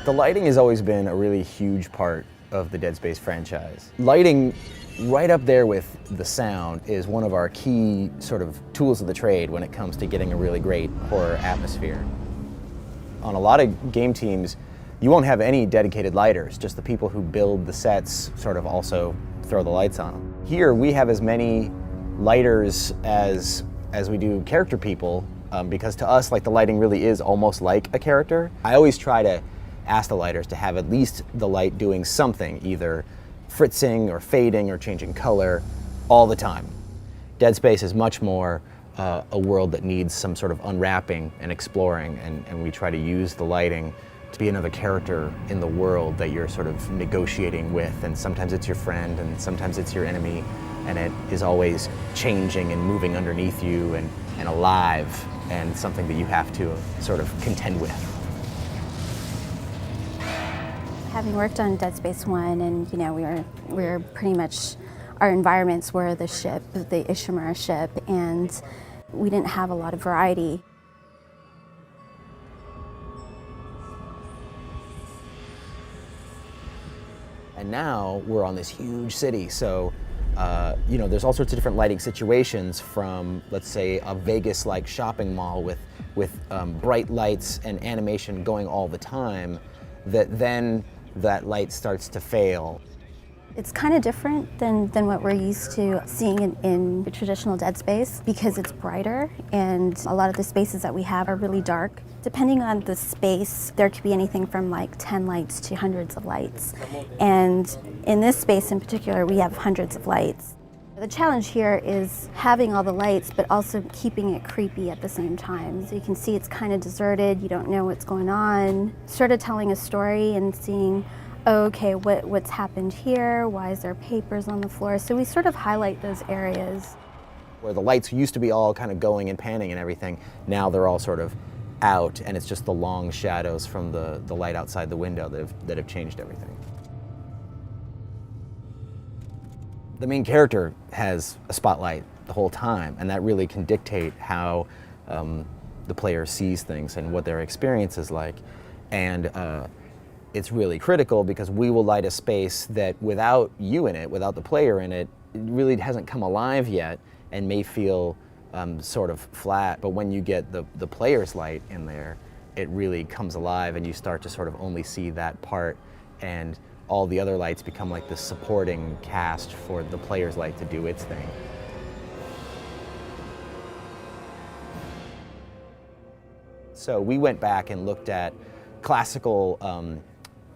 The lighting has always been a really huge part of the Dead Space franchise. Lighting, right up there with the sound, is one of our key sort of tools of the trade when it comes to getting a really great horror atmosphere. On a lot of game teams, you won't have any dedicated lighters, just the people who build the sets sort of also throw the lights on them. Here we have as many lighters as we do character people, because to us, like, the lighting really is almost like a character. I always try to ask the lighters to have at least the light doing something, either fritzing or fading or changing color all the time. Dead Space is much more a world that needs some sort of unwrapping and exploring, and we try to use the lighting to be another character in the world that you're sort of negotiating with, and sometimes it's your friend and sometimes it's your enemy, and it is always changing and moving underneath you and alive, and something that you have to sort of contend with. Having worked on Dead Space 1, and we were pretty much, our environments were the ship, the Ishimura ship, and we didn't have a lot of variety. And now we're on this huge city, so there's all sorts of different lighting situations, from, let's say, a Vegas-like shopping mall with bright lights and animation going all the time, that light starts to fail. It's kind of different than what we're used to seeing in the traditional Dead Space, because it's brighter, and a lot of the spaces that we have are really dark. Depending on the space, there could be anything from like 10 lights to hundreds of lights. And in this space in particular, we have hundreds of lights. The challenge here is having all the lights, but also keeping it creepy at the same time. So you can see it's kind of deserted, you don't know what's going on. Sort of telling a story and seeing, oh, okay, what's happened here? Why is there papers on the floor? So we sort of highlight those areas. Where the lights used to be all kind of going and panning and everything, now they're all sort of out, and it's just the long shadows from the light outside the window that have changed everything. The main character has a spotlight the whole time, and that really can dictate how the player sees things and what their experience is like. And it's really critical, because we will light a space that without you in it, without the player in it, it really hasn't come alive yet and may feel sort of flat. But when you get the player's light in there, it really comes alive, and you start to sort of only see that part, and all the other lights become like the supporting cast for the player's light to do its thing. So we went back and looked at classical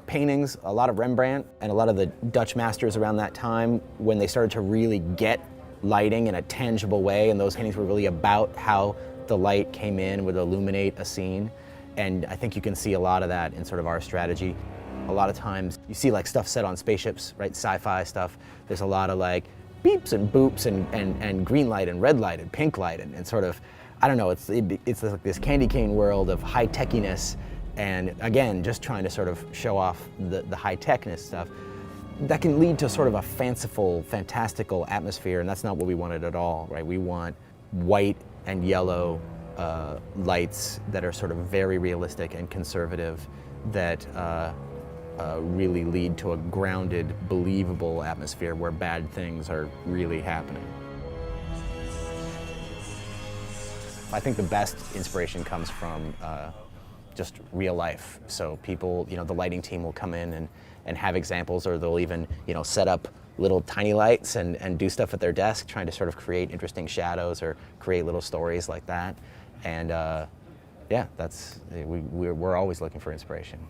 paintings, a lot of Rembrandt and a lot of the Dutch masters around that time, when they started to really get lighting in a tangible way, and those paintings were really about how the light came in, would illuminate a scene. And I think you can see a lot of that in sort of our strategy. A lot of times you see like stuff set on spaceships, right, sci-fi stuff. There's a lot of like beeps and boops and green light and red light and pink light, and sort of, I don't know, it's like this candy cane world of high-techiness, and again, just trying to sort of show off the high-techness stuff. That can lead to sort of a fanciful, fantastical atmosphere, and that's not what we wanted at all, right? We want white and yellow lights that are sort of very realistic and conservative, that really lead to a grounded, believable atmosphere where bad things are really happening. I think the best inspiration comes from just real life. So people, the lighting team will come in and have examples, or they'll even, set up little tiny lights and do stuff at their desk, trying to sort of create interesting shadows or create little stories like that. And yeah, we're always looking for inspiration.